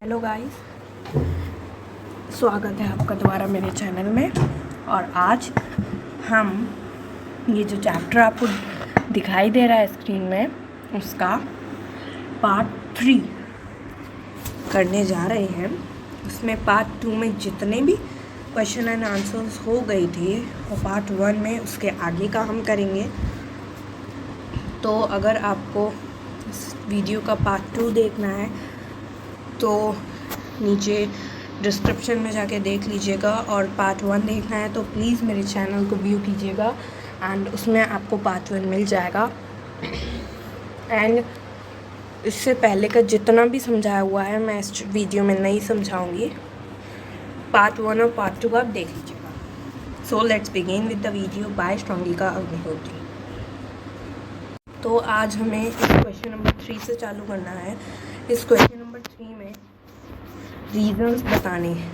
Hello guys, स्वागत है आपका दोबारा मेरे चैनल में। और आज हम ये जो चैप्टर आपको दिखाई दे रहा है स्क्रीन में, उसका पार्ट 3 करने जा रहे हैं। उसमें पार्ट 2 में जितने भी क्वेश्चन एंड आंसर्स हो गए थे वो पार्ट 1 में उसके आगे का हम करेंगे। तो अगर आपको इस वीडियो का पार्ट 2 देखना है तो नीचे डिस्क्रिप्शन में जाके देख लीजिएगा, और पार्ट 1 देखना है तो प्लीज़ मेरे चैनल को व्यू कीजिएगा एंड उसमें आपको पार्ट 1 मिल जाएगा। एंड इससे पहले का जितना भी समझाया हुआ है मैं इस वीडियो में नहीं समझाऊंगी। पार्ट 1 और पार्ट 2 आप देख लीजिएगा। So let's begin with the video by स्ट्रॉन्गिका अग्निहोत्री। तो आज हमें इस क्वेश्चन नंबर 3 से चालू करना है। इस क्वेश्चन नंबर 3 में रीजंस बताने हैं।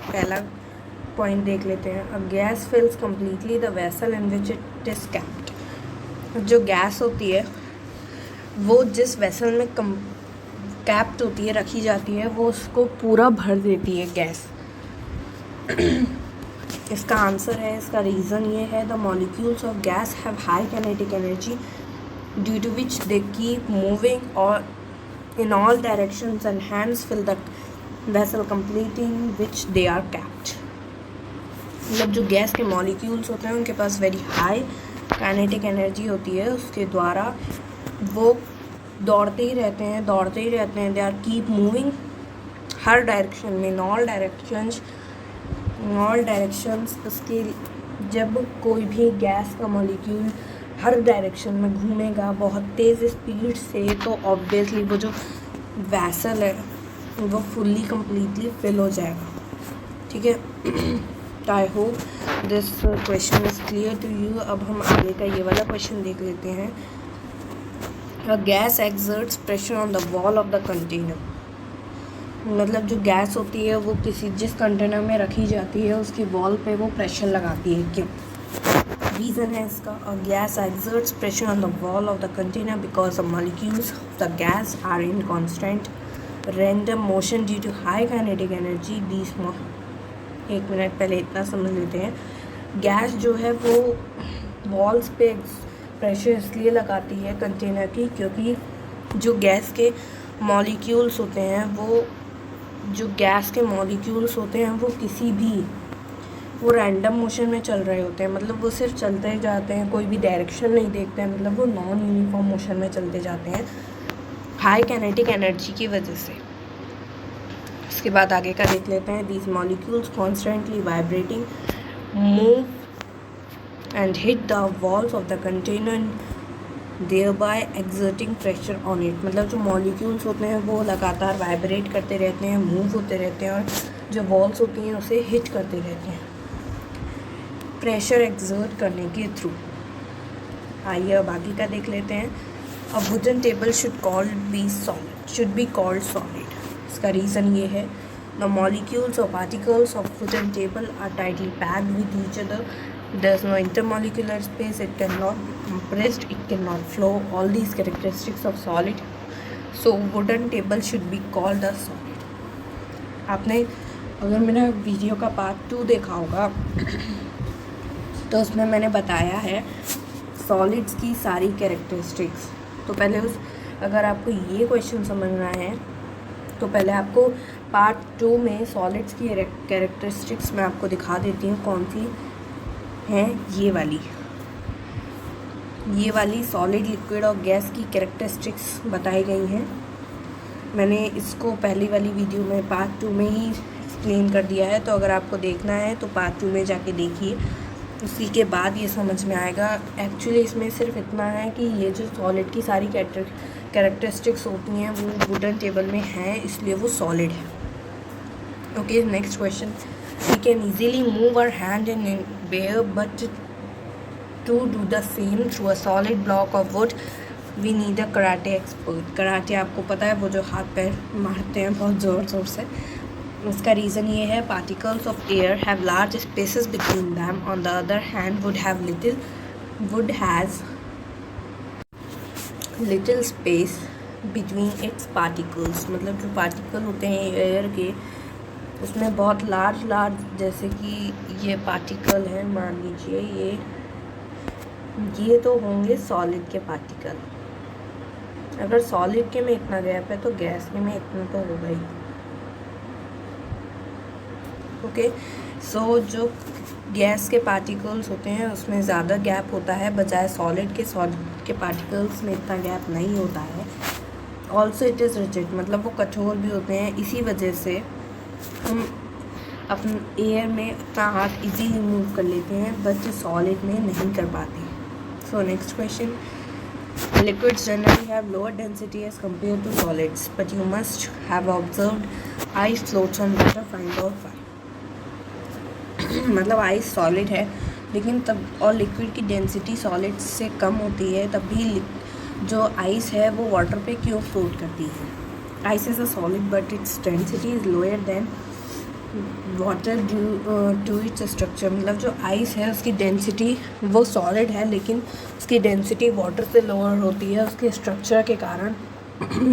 पहला पॉइंट देख लेते हैं। A gas fills completely the vessel in which it is capped. जो गैस होती है वो जिस वेसल में कैप्ड होती है, रखी जाती है, वो उसको पूरा भर देती है गैस। इसका आंसर है, इसका रीज़न ये है, the molecules of gas have high kinetic energy due to which they keep moving और in all directions and hence fill the vessel completely in which they are kept। मतलब जो gas के molecules होते हैं उनके पास वेरी हाई काइनेटिक एनर्जी होती है, उसके द्वारा वो दौड़ते ही रहते हैं। दे आर कीप मूविंग हर डायरेक्शन में, इन ऑल डायरेक्शंस। उसके जब कोई भी गैस का मॉलिक्यूल हर डायरेक्शन में घूमेगा बहुत तेज़ स्पीड से, तो ऑब्वियसली वो जो वैसल है वो फुल्ली कम्प्लीटली फिल हो जाएगा। ठीक है, तो I hope this question is clear to you. अब हम आगे का ये वाला क्वेश्चन देख लेते हैं। A gas exerts pressure on the wall of the container. मतलब जो गैस होती है वो जिस कंटेनर में रखी जाती है उसकी वॉल पे वो प्रेशर लगाती है। क्यों? रीज़न है इसका, a gas exerts pressure on the wall of the container because the molecules of the gas are in constant random motion due to high kinetic energy। एक मिनट पहले इतना समझ लेते हैं। गैस जो है वो वॉल्स पे प्रेशर इसलिए लगाती है कंटेनर की, क्योंकि जो गैस के मॉलिक्यूल्स होते हैं वो रैंडम मोशन में चल रहे होते हैं। मतलब वो सिर्फ चलते ही जाते हैं, कोई भी डायरेक्शन नहीं देखते हैं। मतलब वो नॉन यूनिफॉर्म मोशन में चलते जाते हैं हाई काइनेटिक एनर्जी की वजह से। उसके बाद आगे का देख लेते हैं। These molecules constantly vibrating move and hit the walls of the container thereby exerting pressure on it. मतलब जो मॉलिक्यूल्स होते हैं वो लगातार वाइब्रेट करते रहते हैं, मूव होते रहते हैं, और जो वॉल्स होती हैं उसे हिट करते रहते हैं प्रेशर एक्सर्ट करने के थ्रू। आइए अब आगे का देख लेते हैं। A wooden table should be called solid. इसका रीज़न ये है, द मॉलिक्यूल्स और particles of wooden table are tightly packed with each other. There is no intermolecular space, it cannot be compressed, it cannot flow, all these characteristics of solid, so wooden table should be called a solid। आपने अगर मेरा video का part 2 देखा होगा तो उसमें मैंने बताया है सॉलिड्स की सारी कैरेक्टरिस्टिक्स। तो पहले अगर आपको ये क्वेश्चन समझना है तो पहले आपको पार्ट 2 में सॉलिड्स की कैरेक्टरिस्टिक्स मैं आपको दिखा देती हूँ कौन सी हैं। ये वाली सॉलिड, लिक्विड और गैस की कैरेक्टरिस्टिक्स बताई गई हैं। मैंने इसको पहली वाली वीडियो में पार्ट 2 में ही एक्सप्लेन कर दिया है, तो अगर आपको देखना है तो पार्ट 2 में जाके देखिए, उसी के बाद ये समझ में आएगा। एक्चुअली इसमें सिर्फ इतना है कि ये जो सॉलिड की सारी कैरेक्टरिस्टिक्स होती हैं वो वुडन टेबल में हैं, इसलिए वो सॉलिड है। Okay, next question. We can easily move our hand and bear, but to do the same through a solid block of wood, we need a karate expert। Karate आपको पता है, वो जो हाथ पैर मारते हैं बहुत ज़ोर से। उसका रीज़न ये है, particles of air have large spaces between them, on the other hand wood has little space between its particles, मतलब जो पार्टिकल होते हैं एयर के, उसमें बहुत लार्ज जैसे कि ये पार्टिकल है, मान लीजिए ये तो होंगे सॉलिड के पार्टिकल। अगर सॉलिड के में इतना गैप है तो गैस के में इतना तो होगा ही। ओके, सो जो गैस के पार्टिकल्स होते हैं उसमें ज़्यादा गैप होता है बजाय सॉलिड के पार्टिकल्स में इतना गैप नहीं होता है। ऑल्सो इट इज़ रिजिड, मतलब वो कठोर भी होते हैं, इसी वजह से हम अपने एयर में अपना हाथ इजीली मूव कर लेते हैं बट सॉलिड में नहीं कर पाते। सो next question, liquids generally have lower density as compared to solids, but you must have observed ice floats on water. Find out why. मतलब आइस सॉलिड है लेकिन तब और लिक्विड की डेंसिटी सॉलिड से कम होती है, तब भी जो आइस है वो वाटर पे क्यों फ्लोट करती है। Ice is a solid but its density is lower than water due to its structure, मतलब जो आइस है उसकी डेंसिटी वो सॉलिड है लेकिन उसकी डेंसिटी वाटर से लोअर होती है उसके स्ट्रक्चर के कारण।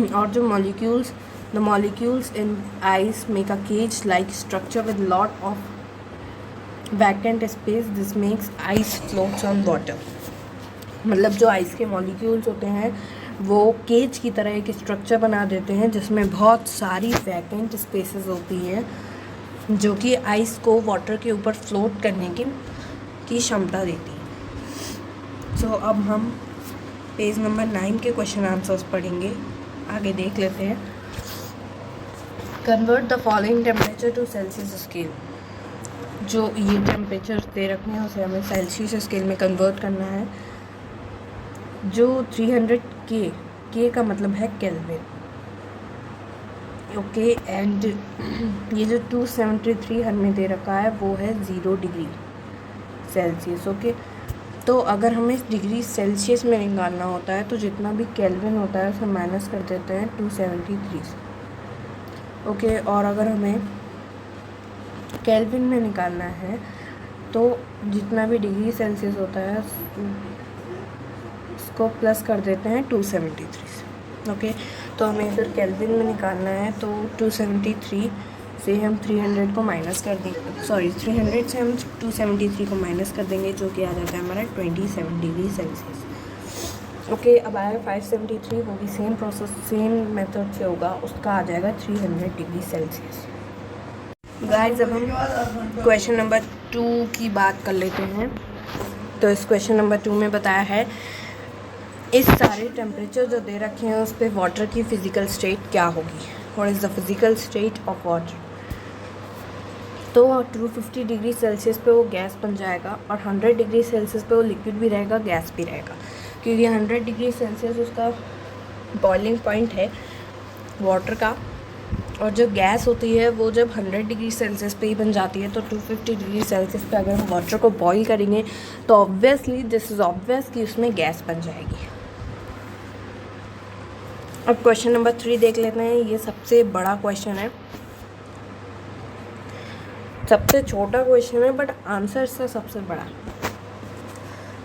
और जो the molecules in ice make a cage like structure with lot of vacant space, this makes ice floats on water. मतलब जो आइस के मॉलिक्यूल्स होते हैं वो केज की तरह एक स्ट्रक्चर बना देते हैं जिसमें बहुत सारी वैकेंट स्पेसेस होती हैं जो कि आइस को वाटर के ऊपर फ्लोट करने की क्षमता देती है। सो अब हम पेज नंबर 9 के क्वेश्चन आंसर्स पढ़ेंगे, आगे देख लेते हैं। Convert the following temperature to Celsius scale, जो ये टेम्परेचर दे रखे हैं उसे हमें सेल्सियस स्केल में कन्वर्ट करना है। जो 300 के का मतलब है केल्विन, ओके, एंड ये जो 273 हमें दे रखा है वो है 0 डिग्री सेल्सियस। ओके, तो अगर हमें डिग्री सेल्सियस में निकालना होता है तो जितना भी केल्विन होता है उसे माइनस कर देते हैं 273 से। ओके, और अगर हमें केल्विन में निकालना है तो जितना भी डिग्री सेल्सियस होता है उसको प्लस कर देते हैं 273 से। ओके, तो हमें फिर केल्विन में निकालना है तो 273 से हम 300 को माइनस कर देंगे, 300 से हम 273 को माइनस कर देंगे जो कि आ जाता है हमारा 27 डिग्री सेल्सियस। ओके, अब आया 573, वो भी सेम प्रोसेस सेम मेथड से होगा, उसका आ जाएगा 300 डिग्री सेल्सियस। गाइस, अब हम क्वेश्चन नंबर 2 की बात कर लेते हैं। तो इस क्वेश्चन नंबर 2 में बताया है इस सारे टेम्परेचर जो दे रखे हैं उस पर वाटर की फ़िज़िकल स्टेट क्या होगी, what is the physical state of water. तो 250 डिग्री सेल्सियस पे वो गैस बन जाएगा और 100 डिग्री सेल्सियस पे वो लिक्विड भी रहेगा, गैस भी रहेगा, क्योंकि 100 डिग्री सेल्सियस उसका बॉइलिंग पॉइंट है वाटर का, और जो गैस होती है वो जब 100 डिग्री सेल्सियस पे ही बन जाती है। तो 250 डिग्री सेल्सियस पे अगर हम वाटर को बॉईल करेंगे तो ऑब्वियसली दिस इज़ ऑब्वियस कि उसमें गैस बन जाएगी। अब क्वेश्चन नंबर 3 देख लेते हैं। ये सबसे बड़ा क्वेश्चन है, सबसे छोटा क्वेश्चन है बट आंसर इसका सबसे बड़ा।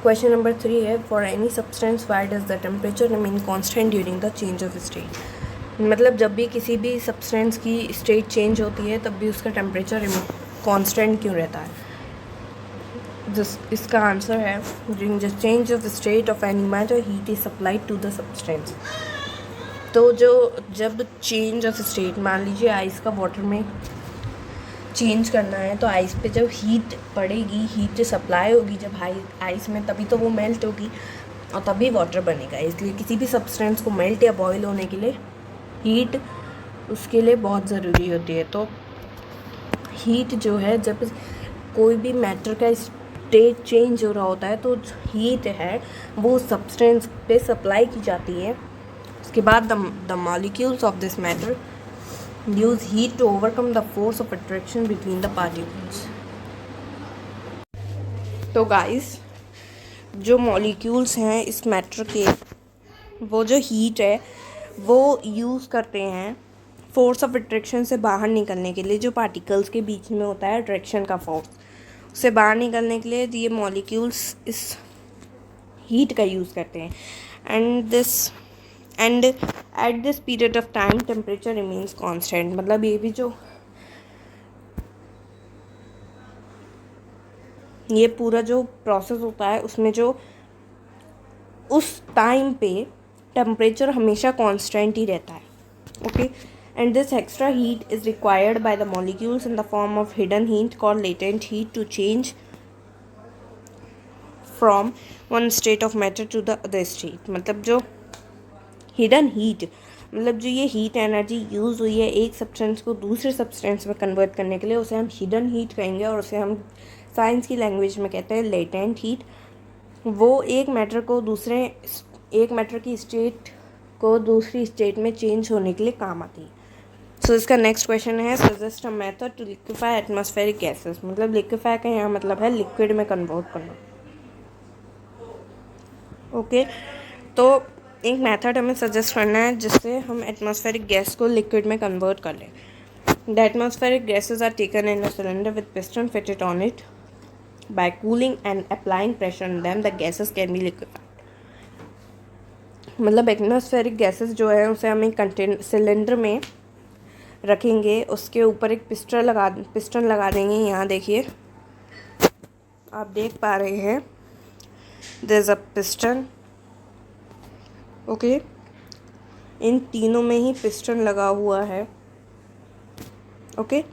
क्वेश्चन नंबर 3 है, for any substance why does the temperature remain constant during the change of state. मतलब जब भी किसी भी सब्सटेंस की स्टेट चेंज होती है तब भी उसका टेम्परेचर कांस्टेंट क्यों रहता है। इसका आंसर है during the change of state of any matter heat is supplied to the substance. तो जब चेंज ऑफ स्टेट, मान लीजिए आइस का वाटर में चेंज करना है तो आइस पे जब हीट पड़ेगी, हीट सप्लाई होगी जब आइस में, तभी तो वो मेल्ट होगी और तभी वाटर बनेगा। इसलिए किसी भी सब्सटेंस को मेल्ट या बॉयल होने के लिए हीट उसके लिए बहुत ज़रूरी होती है। तो हीट जो है, जब कोई भी मैटर का स्टेट चेंज हो रहा होता है तो हीट है वो सब्सटेंस पे सप्लाई की जाती है। उसके बाद the molecules of this matter use heat to overcome the force of attraction between the particles। तो गाइस, जो मॉलिक्यूल्स हैं इस मैटर के, वो जो हीट है वो यूज़ करते हैं फोर्स ऑफ अट्रैक्शन से बाहर निकलने के लिए। जो पार्टिकल्स के बीच में होता है अट्रैक्शन का फोर्स, उससे बाहर निकलने के लिए ये मॉलिक्यूल्स इस हीट का यूज़ करते हैं। And at this period of time temperature remains constant, मतलब ये भी जो ये पूरा जो प्रोसेस होता है उसमें जो उस टाइम पे टेम्परेचर हमेशा कांस्टेंट ही रहता है. Okay, and this extra heat is required by the molecules in the form of hidden heat called latent heat to change from one state of matter to the other state. मतलब जो hidden heat, मतलब जो ये heat energy use हुई है एक substance को दूसरे सब्सटेंस में कन्वर्ट करने के लिए, उसे हम हिडन हीट कहेंगे और उसे हम साइंस की लैंग्वेज में कहते हैं लेटेंट हीट. वो एक मैटर की स्टेट को दूसरी स्टेट में चेंज होने के लिए काम आती है. सो इसका नेक्स्ट क्वेश्चन है suggest a method to liquefy atmospheric gases. मतलब लिक्विफाई का यहाँ मतलब है लिक्विड में कन्वर्ट करना. ओके, तो एक मेथड हमें सजेस्ट करना है जिससे हम एटमॉस्फेरिक गैस को लिक्विड में कन्वर्ट कर लें. The atmospheric gases are taken in a cylinder with piston fitted on it. By cooling and applying pressure on them, the gases can be liquefied. मतलब एटमॉस्फेरिक गैसेस जो है उसे हम एक सिलेंडर में रखेंगे, उसके ऊपर एक पिस्टन लगा देंगे. यहाँ देखिए, आप देख पा रहे हैं there is a piston. Okay, इन तीनों में ही पिस्टन लगा हुआ है. ओके,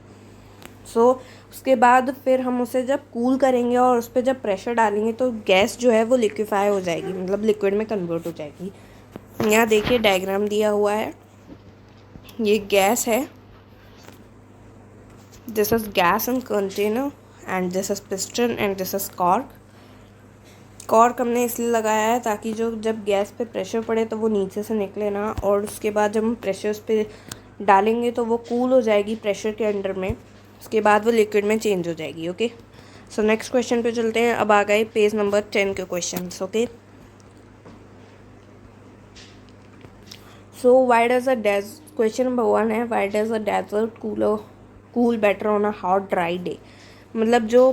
सो उसके बाद फिर हम उसे जब कूल करेंगे और उस पर जब प्रेशर डालेंगे तो गैस जो है वो लिक्विफाई हो जाएगी, मतलब लिक्विड में कन्वर्ट हो जाएगी. यहाँ देखिए डायग्राम दिया हुआ है, ये गैस है. This is gas in container and this is piston and this is cork. Cork हमने इसलिए लगाया है ताकि जो जब गैस पे प्रेशर पड़े तो वो नीचे से निकले ना, और उसके बाद जब हम प्रेशर उस पर डालेंगे तो वो कूल हो जाएगी प्रेशर के अंडर में, उसके बाद वो लिक्विड में चेंज हो जाएगी. ओके, सो नेक्स्ट क्वेश्चन पे चलते हैं. अब आ गए पेज नंबर 10 के questions. Okay, so why does a question number 1 है why does a desert cool better on a hot dry day. मतलब जो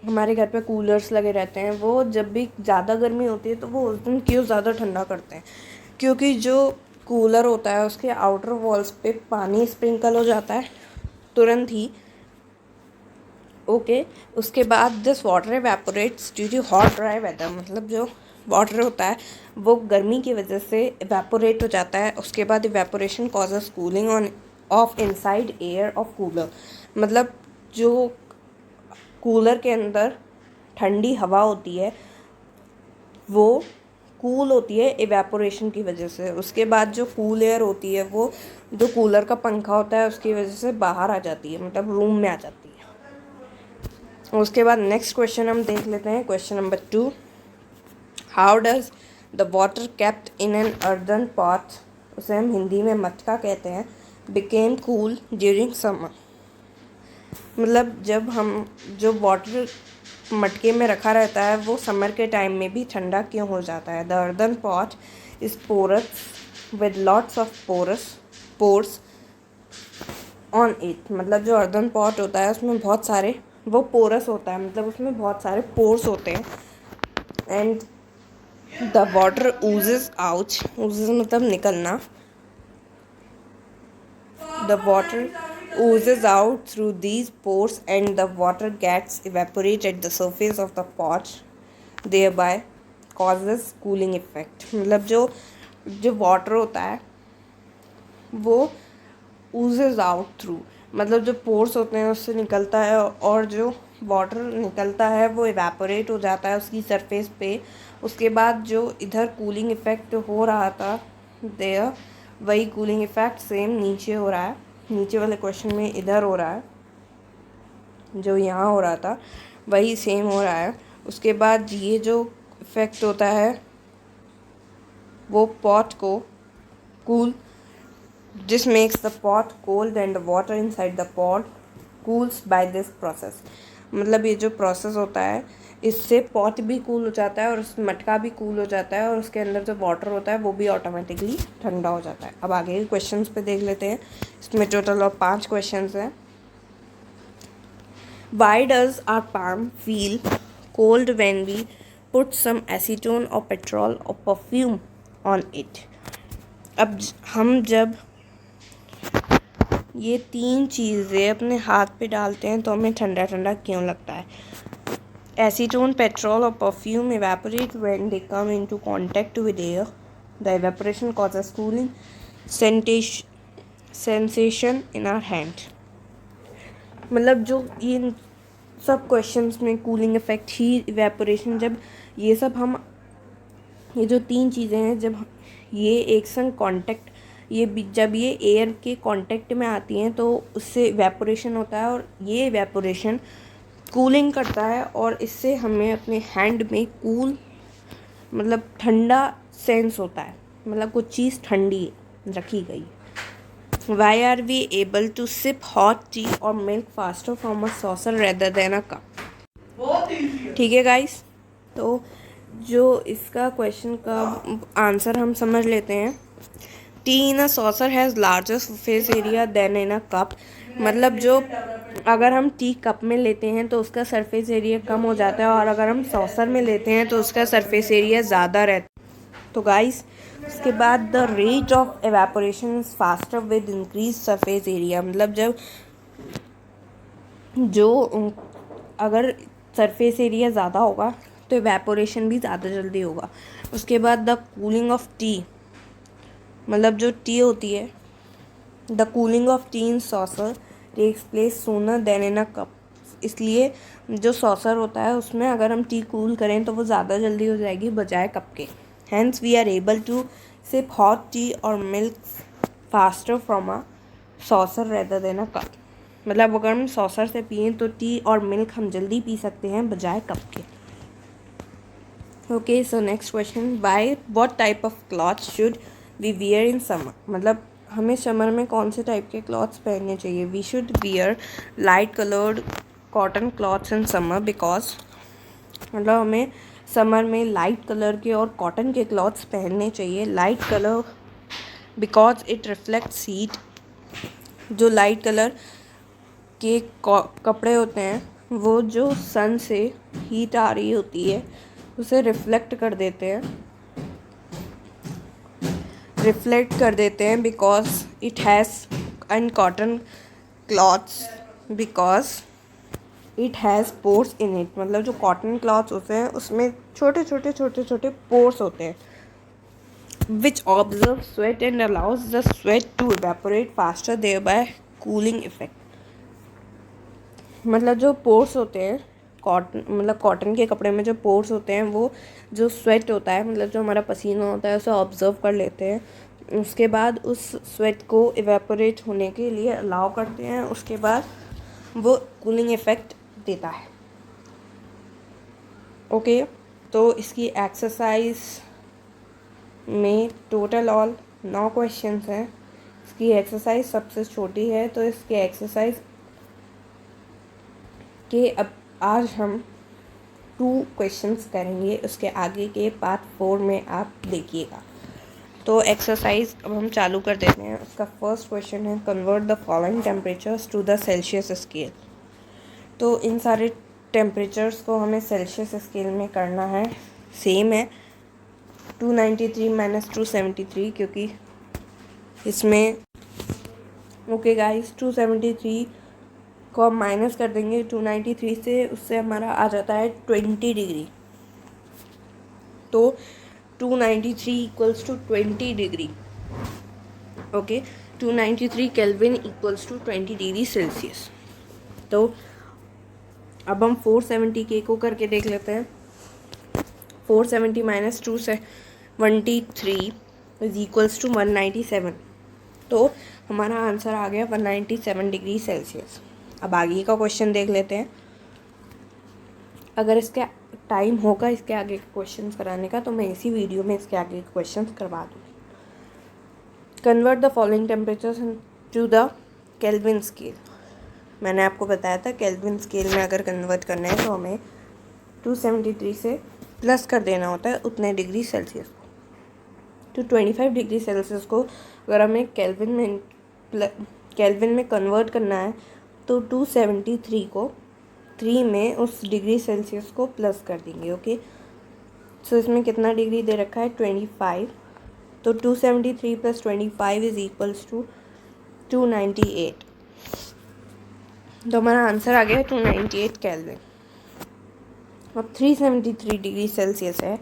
हमारे घर पे कूलर्स लगे रहते हैं वो जब भी ज़्यादा गर्मी होती है तो वो उस दिन क्यों ज़्यादा ठंडा करते हैं, क्योंकि जो कूलर होता है उसके आउटर वॉल्स पे पानी स्प्रिंकल हो जाता है तुरंत ही. ओके, उसके बाद this water evaporates due to hot dry weather. मतलब जो वाटर होता है वो गर्मी की वजह से इवेपोरेट हो जाता है. उसके बाद evaporation causes cooling on off inside air of cooler. मतलब जो कूलर के अंदर ठंडी हवा होती है वो कूल होती है इवेपोरेशन की वजह से. उसके बाद जो कूल एयर होती है वो जो कूलर का पंखा होता है उसकी वजह से बाहर आ जाती है, मतलब रूम में आ जाती है. उसके बाद नेक्स्ट क्वेश्चन हम देख लेते हैं. Question number 2, how does the water kept in an earthen pot, उसे हम हिंदी में मटका कहते हैं, बिकेम कूल ड्यूरिंग समर. मतलब जब हम जो वाटर मटके में रखा रहता है वो समर के टाइम में भी ठंडा क्यों हो जाता है. The earthen pot is porous with lots of pores on it. मतलब जो अर्दन पॉट होता है उसमें बहुत सारे वो पोरस होता है, मतलब उसमें बहुत सारे पोर्स होते हैं. एंड द वाटर ओजेस आउट, ओजेस मतलब निकलना. The water oozes out through these pores and the water gets evaporated at the surface of the pot, thereby causes cooling effect. मतलब जो वाटर होता है वो oozes out through, मतलब जो पोर्स होते हैं उससे निकलता है और जो वाटर निकलता है वो इवेपोरेट हो जाता है उसकी सरफेस पे. उसके बाद जो इधर कूलिंग इफ़ेक्ट हो रहा था देयर, वही कूलिंग इफ़ेक्ट सेम नीचे हो रहा है. नीचे वाले क्वेश्चन में इधर हो रहा है, जो यहाँ हो रहा था वही सेम हो रहा है. उसके बाद ये जो इफ़ेक्ट होता है वो पॉट को cool, this makes the pot cold and the water inside the pot cools by this process. मतलब ये जो प्रोसेस होता है इससे पॉट भी कूल हो जाता है और उस मटका भी कूल हो जाता है और उसके अंदर जो वाटर होता है वो भी ऑटोमेटिकली ठंडा हो जाता है. अब आगे के क्वेश्चंस पे देख लेते हैं. इसमें टोटल और 5 क्वेश्चंस हैं. Why does our palm feel cold when we put some acetone और पेट्रोल और परफ्यूम ऑन इट. अब हम जब ये तीन चीज़ें अपने हाथ पे डालते हैं तो हमें ठंडा ठंडा क्यों लगता है? एसीटोन, पेट्रोल और perfume evaporate when they come into contact with air. The evaporation causes cooling sensation in our hand. मतलब जो इन सब क्वेश्चंस में कूलिंग इफेक्ट, हीट, इवेपोरेशन, जब ये सब हम, ये जो तीन चीज़ें हैं, जब ये एक संग कांटेक्ट, जब ये एयर के कांटेक्ट में आती हैं तो उससे इवेपोरेशन होता है और ये इवेपोरेशन कूलिंग करता है और इससे हमें अपने हैंड में कूल मतलब ठंडा सेंस होता है, मतलब कुछ चीज़ ठंडी रखी गई। Why are we able to sip hot tea or milk faster from a saucer rather than a cup? ठीक है गाइस, तो जो इसका क्वेश्चन का आंसर हम समझ लेते हैं। Tea in a saucer has larger surface area than in a cup. मतलब जो अगर हम टी कप में लेते हैं तो उसका सरफेस एरिया कम हो जाता है और अगर हम सॉसर में लेते हैं तो उसका सरफेस एरिया ज़्यादा रहता है। तो गाइस, उसके बाद the rate of evaporation is faster with increase surface area. मतलब जो अगर सरफेस एरिया ज़्यादा होगा तो एवेपोरेशन भी ज़्यादा जल्दी होगा। उसके बाद द कूलिंग ऑफ टी, मतलब जो टी होती है, the cooling of tea in saucer takes place sooner than in a cup. इसलिए जो सॉसर होता है उसमें अगर हम टी कूल करें तो वो ज़्यादा जल्दी हो जाएगी बजाय कप के। Hence we are able to sip hot tea और milk faster from a saucer rather than a cup. मतलब अगर हम सॉसर से पिएं तो टी और मिल्क हम जल्दी पी सकते हैं बजाय कप के। Okay, so next question, by what type of cloth should we wear in summer. मतलब हमें समर में कौन से टाइप के क्लॉथ्स पहनने चाहिए? We should wear light coloured cotton clothes in summer because, मतलब हमें समर में लाइट कलर के और कॉटन के क्लॉथ्स पहनने चाहिए। Light colour because it reflects heat. जो लाइट कलर के कपड़े होते हैं वो जो सन से हीट आ रही होती है उसे रिफ्लेक्ट कर देते हैं because it has and cotton clothes because it has pores in it. मतलब जो कॉटन क्लॉथ्स होते हैं उसमें छोटे छोटे पोर्स होते हैं which observe sweat and allows the sweat to evaporate faster thereby cooling effect. मतलब जो पोर्स होते हैं कॉटन के कपड़े में जो पोर्स होते हैं वो जो स्वेट होता है, मतलब जो हमारा पसीना होता है उसे ऑब्जर्व कर लेते हैं। उसके बाद उस स्वेट को इवेपोरेट होने के लिए अलाउ करते हैं। उसके बाद वो कूलिंग इफ़ेक्ट देता है। ओके, तो इसकी एक्सरसाइज में टोटल ऑल 9 क्वेश्चंस हैं। इसकी एक्सरसाइज सबसे छोटी है तो इसकी एक्सरसाइज के अब आज हम 2 क्वेश्चंस करेंगे। उसके आगे के पार्ट 4 में आप देखिएगा। तो एक्सरसाइज अब हम चालू कर देते हैं। उसका फर्स्ट क्वेश्चन है, convert the following temperatures to the Celsius scale. तो इन सारे टेम्परेचर्स को हमें सेल्सियस स्केल में करना है। सेम है 293 - 273 क्योंकि इसमें ओके गाइस 273 को हम माइनस कर देंगे 293 से, उससे हमारा आ जाता है 20 डिग्री। तो 293 equals to 20 degree. Okay, 293 Kelvin equals to 20 degree Celsius. तो अब हम 470 को करके देख लेते हैं। 470 - 273 इज इक्वल्स टू 197। तो हमारा आंसर आ गया 197 डिग्री सेल्सियस। अब आगे का क्वेश्चन देख लेते हैं। अगर इसका टाइम होगा इसके आगे के क्वेश्चंस कराने का तो मैं इसी वीडियो में इसके आगे के क्वेश्चंस करवा दूँगी। Convert the following temperatures to the Kelvin scale. मैंने आपको बताया था केल्विन स्केल में अगर कन्वर्ट करना है तो हमें 273 से प्लस कर देना होता है उतने डिग्री सेल्सियस को। तो 25 डिग्री सेल्सियस को अगर हमें केल्विन में कन्वर्ट करना है तो 273 को 3 में उस डिग्री सेल्सियस को प्लस कर देंगे। ओके, सो इसमें कितना डिग्री दे रखा है 25 तो 273 + 25 इज इक्वल्स टू 298। तो हमारा आंसर आ गया 298 केल्विन। अब 373 डिग्री सेल्सियस है।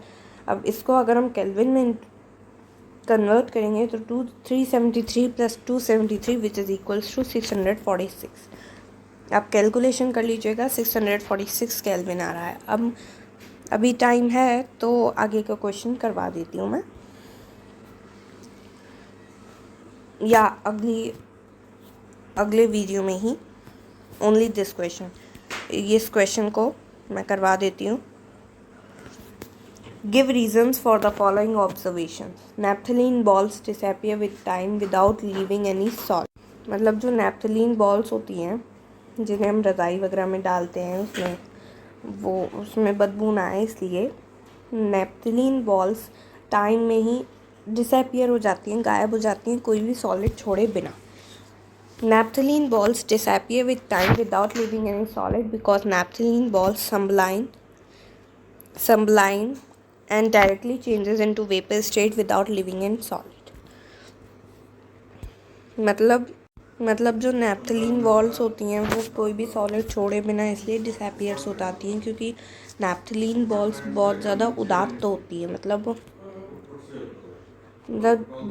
अब इसको अगर हम केल्विन में कन्वर्ट करेंगे तो 373 + 273 विच इज़ इक्वल्स टू 646। आप कैलकुलेशन कर लीजिएगा, 646 केल्विन आ रहा है। अब अभी टाइम है तो आगे का क्वेश्चन करवा देती हूँ मैं, या अगले वीडियो में ही ओनली दिस क्वेश्चन, इस क्वेश्चन को मैं करवा देती हूँ। Give reasons for the following observation. Naphthalene balls disappear with time without leaving any salt. मतलब जो नैप्थलीन बॉल्स होती हैं जिन्हें हम रज़ाई वगैरह में डालते हैं, उसमें बदबू ना आए, इसलिए नैप्थलीन बॉल्स टाइम में ही डिसअपियर हो जाती हैं, गायब हो जाती हैं, कोई भी सॉलिड छोड़े बिना। Naphthalene balls disappear with time without leaving any solid because naphthalene balls sublime and directly changes into vapor state without leaving any solid। मतलब जो नैप्थलीन बॉल्स होती हैं वो कोई भी सॉलिड छोड़े बिना इसलिए डिसअपियर्स हो जाती हैं क्योंकि नैप्थलीन बॉल्स बहुत ज़्यादा उदात्त होती है, मतलब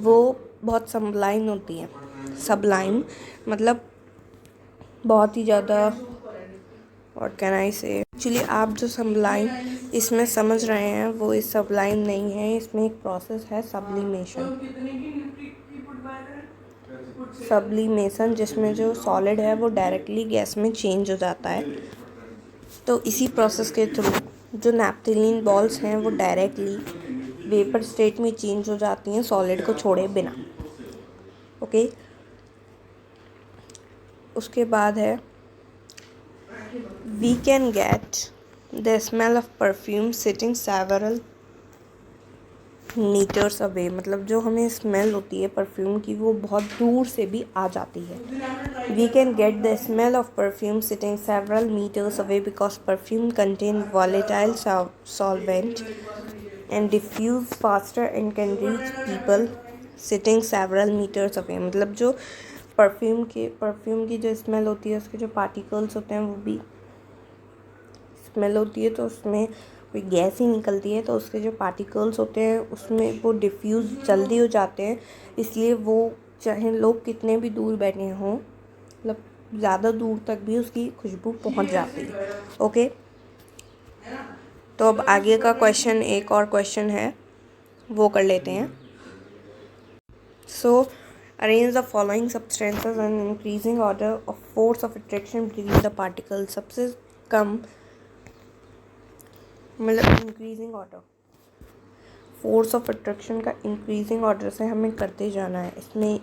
वो बहुत सब्लाइन होती हैं। सब्लाइम मतलब बहुत ही ज़्यादा, और कैन आई से, एक्चुअली आप जो सब्लाइम इसमें समझ रहे हैं वो इस सब्लाइम नहीं है, इसमें एक प्रोसेस है सब्लिमेशन जिसमें जो सॉलिड है वो डायरेक्टली गैस में चेंज हो जाता है। तो इसी प्रोसेस के थ्रू जो नैप्थलीन बॉल्स हैं वो डायरेक्टली वेपर स्टेट में चेंज हो जाती हैं सॉलिड को छोड़े बिना। ओके, उसके बाद है we can get the smell of perfume sitting several metres away. मतलब जो हमें स्मेल होती है परफ्यूम की वो बहुत दूर से भी आ जाती है। We can get the smell of perfume sitting several metres away because perfume contain volatile solvent and diffuse faster and can reach people sitting several metres away. मतलब जो परफ्यूम की जो स्मेल होती है उसके जो पार्टिकल्स होते हैं वो भी स्मेल होती है, तो उसमें कोई गैस ही निकलती है, तो उसके जो पार्टिकल्स होते हैं उसमें वो डिफ्यूज़ जल्दी हो जाते हैं, इसलिए वो चाहे लोग कितने भी दूर बैठे हों, मतलब ज़्यादा दूर तक भी उसकी खुशबू पहुंच जाती है। ओके, तो अब आगे का क्वेश्चन, एक और क्वेश्चन है वो कर लेते हैं। सो arrange the following substances and increasing order of force of attraction between the particles. सबसे कम मतलब increasing order, force of attraction का इंक्रीजिंग ऑर्डर से हमें करते जाना है। इसमें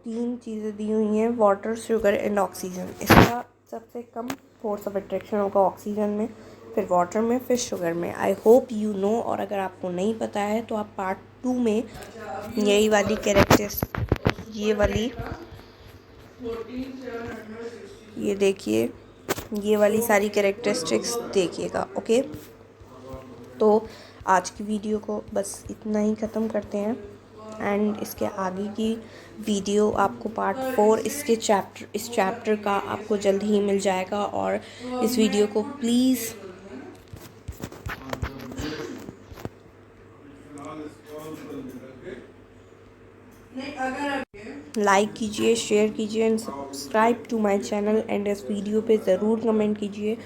3 चीज़ें दी हुई हैं, वाटर, शुगर एंड ऑक्सीजन। इसका सबसे कम फोर्स ऑफ अट्रैक्शन होगा ऑक्सीजन में, फिर वाटर में, फिर शुगर में। आई होप यू नो, और अगर आपको नहीं पता है तो आप पार्ट 2 में यही वाली ये देखिए, ये वाली सारी कैरेक्टरिस्टिक्स देखिएगा। ओके, तो आज की वीडियो को बस इतना ही ख़त्म करते हैं, एंड इसके आगे की वीडियो आपको पार्ट 4 इस चैप्टर का आपको जल्द ही मिल जाएगा। और इस वीडियो को प्लीज़ लाइक कीजिए, शेयर कीजिए and subscribe to my channel, and इस वीडियो पे ज़रूर कमेंट कीजिए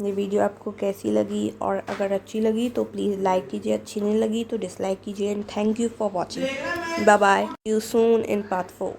ये वीडियो आपको कैसी लगी, और अगर अच्छी लगी तो प्लीज़ लाइक कीजिए, अच्छी नहीं लगी तो डिसलाइक कीजिए। And thank you for watching. Bye bye, see you soon in part 4।